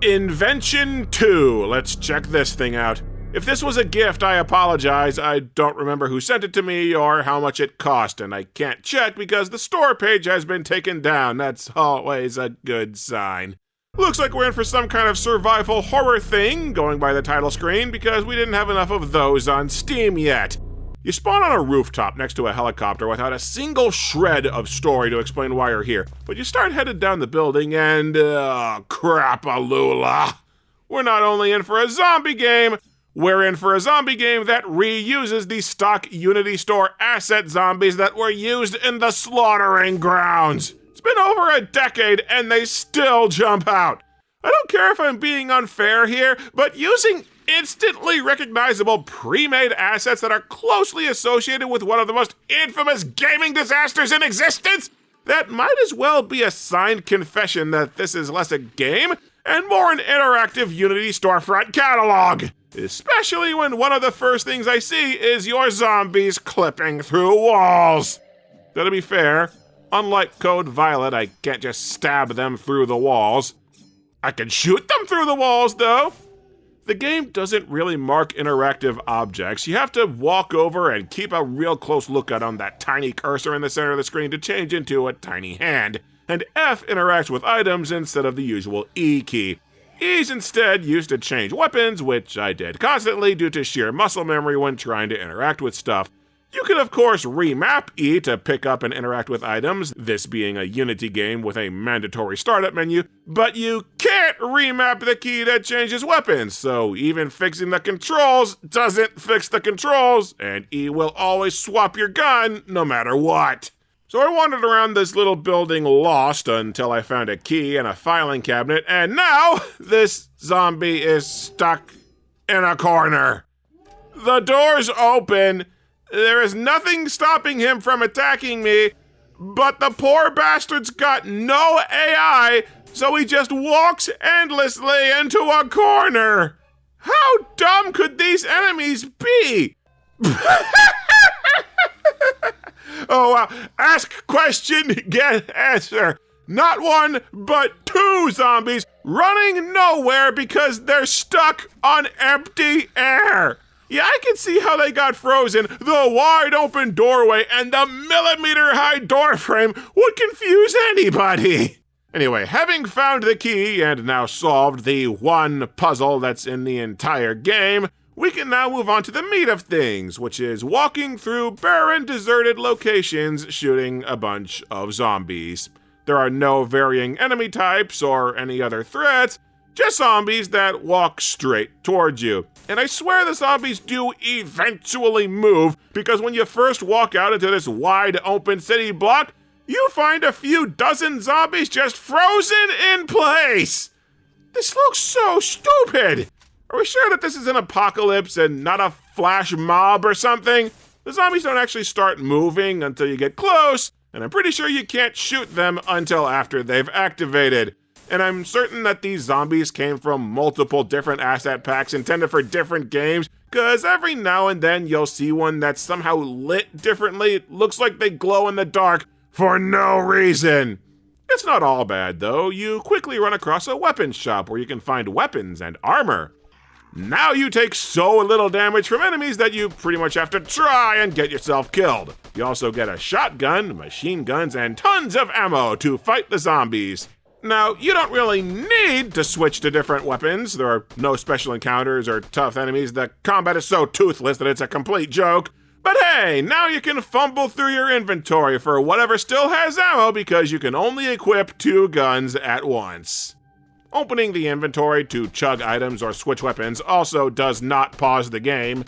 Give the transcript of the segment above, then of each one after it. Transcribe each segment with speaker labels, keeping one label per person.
Speaker 1: Invention 2. Let's check this thing out. If this was a gift, I apologize. I don't remember who sent it to me or how much it cost, and I can't check because the store page has been taken down. That's always a good sign. Looks like we're in for some kind of survival horror thing, going by the title screen, because we didn't have enough of those on Steam yet. You spawn on a rooftop next to a helicopter without a single shred of story to explain why you're here, but you start headed down the building and, crap-a-lula. We're not only in for a zombie game, we're in for a zombie game that reuses the stock Unity Store asset zombies that were used in the slaughtering grounds. It's been over a decade and they still jump out. I don't care if I'm being unfair here, but using instantly recognizable pre-made assets that are closely associated with one of the most infamous gaming disasters in existence, that might as well be a signed confession that this is less a game and more an interactive Unity storefront catalog. Especially when one of the first things I see is your zombies clipping through walls. Though to be fair, unlike Code Violet, I can't just stab them through the walls. I can shoot them through the walls, though. The game doesn't really mark interactive objects. You have to walk over and keep a real close lookout on that tiny cursor in the center of the screen to change into a tiny hand. And F interacts with items instead of the usual E key. E's instead used to change weapons, which I did constantly due to sheer muscle memory when trying to interact with stuff. You can of course remap E to pick up and interact with items, this being a Unity game with a mandatory startup menu, but you can't remap the key that changes weapons, so even fixing the controls doesn't fix the controls, and E will always swap your gun no matter what. So I wandered around this little building lost until I found a key and a filing cabinet, and now this zombie is stuck in a corner. The door's open. There is nothing stopping him from attacking me, but the poor bastard's got no AI, so he just walks endlessly into a corner. How dumb could these enemies be? Oh, wow. Ask question, get answer. Not one, but two zombies running nowhere because they're stuck on empty air. Yeah, I can see how they got frozen. The wide open doorway and the millimeter-high door frame would confuse anybody. Anyway, having found the key and now solved the one puzzle that's in the entire game, we can now move on to the meat of things, which is walking through barren, deserted locations shooting a bunch of zombies. There are no varying enemy types or any other threats, just zombies that walk straight towards you. And I swear the zombies do eventually move, because when you first walk out into this wide open city block, you find a few dozen zombies just frozen in place. This looks so stupid. Are we sure that this is an apocalypse and not a flash mob or something? The zombies don't actually start moving until you get close, and I'm pretty sure you can't shoot them until after they've activated. And I'm certain that these zombies came from multiple different asset packs intended for different games, because every now and then you'll see one that's somehow lit differently. It looks like they glow in the dark for no reason. It's not all bad, though. You quickly run across a weapons shop where you can find weapons and armor. Now you take so little damage from enemies that you pretty much have to try and get yourself killed. You also get a shotgun, machine guns, and tons of ammo to fight the zombies. Now, you don't really need to switch to different weapons. There are no special encounters or tough enemies. The combat is so toothless that it's a complete joke. But hey, now you can fumble through your inventory for whatever still has ammo because you can only equip 2 guns at once. Opening the inventory to chug items or switch weapons also does not pause the game,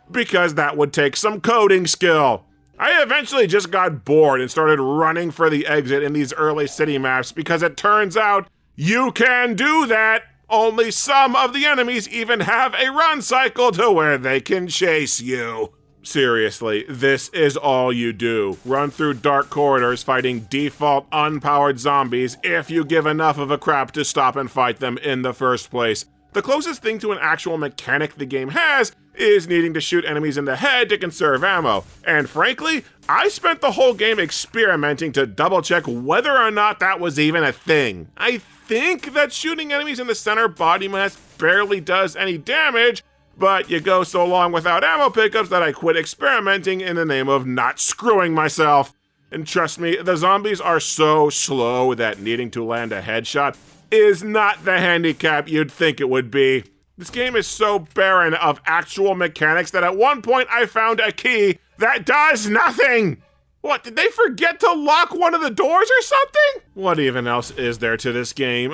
Speaker 1: because that would take some coding skill. I eventually just got bored and started running for the exit in these early city maps because it turns out you can do that. Only some of the enemies even have a run cycle to where they can chase you. Seriously, this is all you do. Run through dark corridors fighting default unpowered zombies if you give enough of a crap to stop and fight them in the first place. The closest thing to an actual mechanic the game has is needing to shoot enemies in the head to conserve ammo. And frankly, I spent the whole game experimenting to double check whether or not that was even a thing. I think that shooting enemies in the center body mass barely does any damage, but you go so long without ammo pickups that I quit experimenting in the name of not screwing myself. And trust me, the zombies are so slow that needing to land a headshot is not the handicap you'd think it would be. This game is so barren of actual mechanics that at one point I found a key that does nothing. What, did they forget to lock one of the doors or something? What even else is there to this game?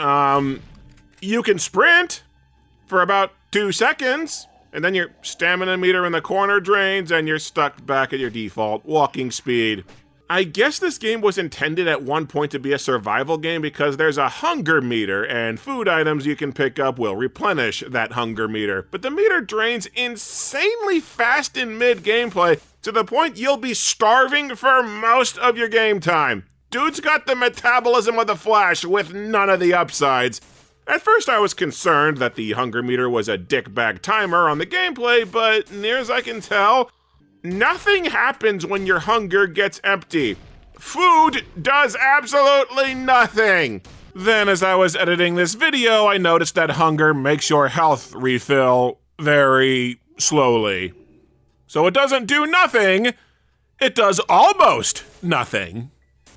Speaker 1: You can sprint for about 2 seconds, and then your stamina meter in the corner drains and you're stuck back at your default walking speed. I guess this game was intended at one point to be a survival game because there's a hunger meter, and food items you can pick up will replenish that hunger meter. But the meter drains insanely fast in mid-gameplay to the point you'll be starving for most of your game time. Dude's got the metabolism of the Flash with none of the upsides. At first I was concerned that the hunger meter was a dickbag timer on the gameplay, but near as I can tell, nothing happens when your hunger gets empty. Food does absolutely nothing. Then as I was editing this video, I noticed that hunger makes your health refill very slowly. So it doesn't do nothing, it does almost nothing.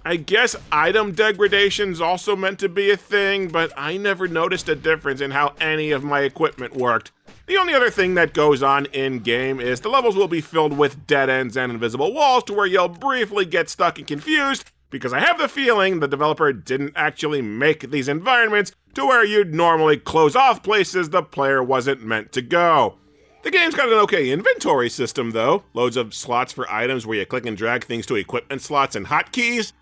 Speaker 1: I guess item degradation's also meant to be a thing, but I never noticed a difference in how any of my equipment worked. The only other thing that goes on in-game is the levels will be filled with dead ends and invisible walls to where you'll briefly get stuck and confused, because I have the feeling the developer didn't actually make these environments to where you'd normally close off places the player wasn't meant to go. The game's got an okay inventory system though, loads of slots for items where you click and drag things to equipment slots and hotkeys.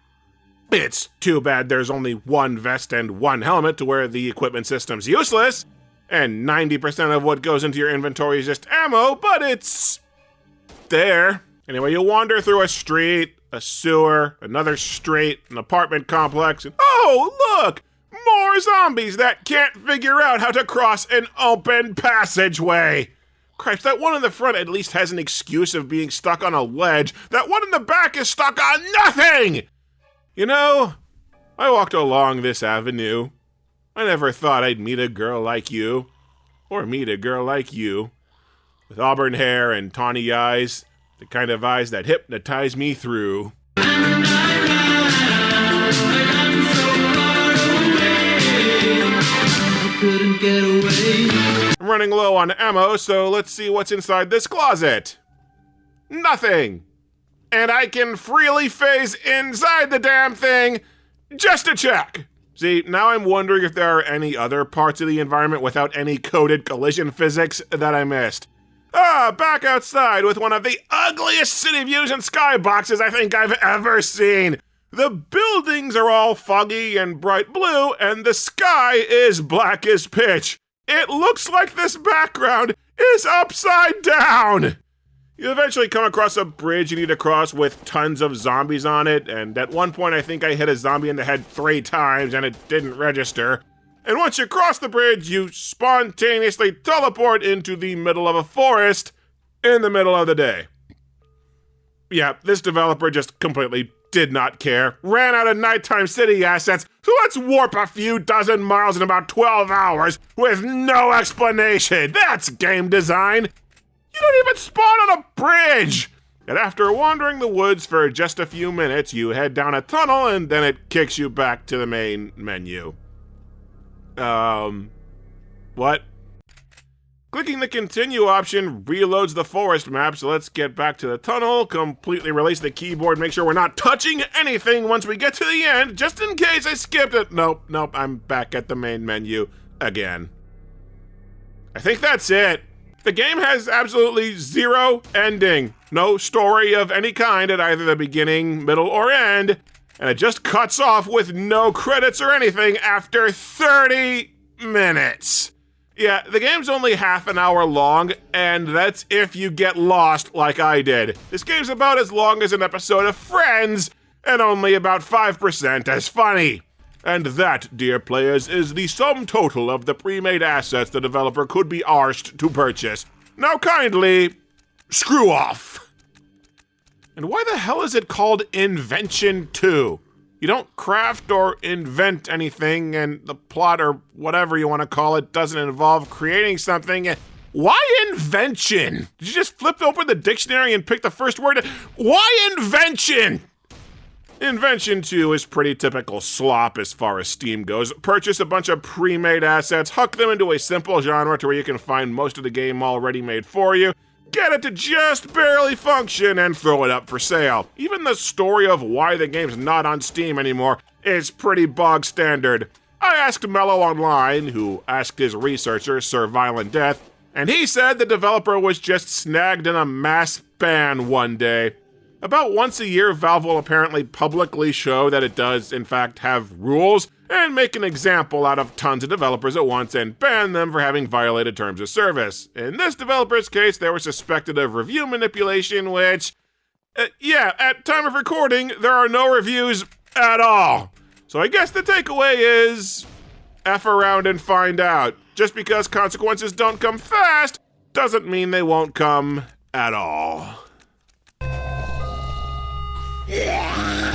Speaker 1: It's too bad there's only one vest and one helmet to where the equipment system's useless, and 90% of what goes into your inventory is just ammo, but it's there. Anyway, you wander through a street, a sewer, another street, an apartment complex, and oh, look! More zombies that can't figure out how to cross an open passageway! Christ, that one in the front at least has an excuse of being stuck on a ledge. That one in the back is stuck on nothing! You know, I walked along this avenue. I never thought I'd meet a girl like you. Or meet a girl like you. With auburn hair and tawny eyes. The kind of eyes that hypnotize me through. I'm running low on ammo, so let's see what's inside this closet. Nothing. And I can freely phase inside the damn thing just to check. See, now I'm wondering if there are any other parts of the environment without any coded collision physics that I missed. Back outside with one of the ugliest city views and skyboxes I think I've ever seen. The buildings are all foggy and bright blue, and the sky is black as pitch. It looks like this background is upside down. You eventually come across a bridge you need to cross with tons of zombies on it, and at one point I think I hit a zombie in the head 3 times and it didn't register. And once you cross the bridge, you spontaneously teleport into the middle of a forest in the middle of the day. Yeah, this developer just completely did not care. Ran out of nighttime city assets, so let's warp a few dozen miles in about 12 hours with no explanation. That's game design. You don't even spawn on a bridge! And after wandering the woods for just a few minutes, you head down a tunnel and then it kicks you back to the main menu. What? Clicking the continue option reloads the forest map, so let's get back to the tunnel, completely release the keyboard, make sure we're not touching anything once we get to the end, just in case I skipped it. Nope, I'm back at the main menu again. I think that's it. The game has absolutely zero ending. No story of any kind at either the beginning, middle, or end, and it just cuts off with no credits or anything after 30 minutes. Yeah, the game's only half an hour long, and that's if you get lost like I did. This game's about as long as an episode of Friends, and only about 5% as funny. And that, dear players, is the sum total of the pre-made assets the developer could be arsed to purchase. Now kindly, screw off. And why the hell is it called Invention 2? You don't craft or invent anything, and the plot or whatever you want to call it doesn't involve creating something. Why invention? Did you just flip open the dictionary and pick the first word? Why invention? Invention 2 is pretty typical slop as far as Steam goes. Purchase a bunch of pre-made assets, huck them into a simple genre to where you can find most of the game already made for you, get it to just barely function, and throw it up for sale. Even the story of why the game's not on Steam anymore is pretty bog standard. I asked Mello Online, who asked his researcher, Sir Violent Death, and he said the developer was just snagged in a mass ban one day. About once a year, Valve will apparently publicly show that it does, in fact, have rules, and make an example out of tons of developers at once and ban them for having violated terms of service. In this developer's case, they were suspected of review manipulation, which, at time of recording, there are no reviews at all. So I guess the takeaway is, F around and find out. Just because consequences don't come fast, doesn't mean they won't come at all.
Speaker 2: Yeah.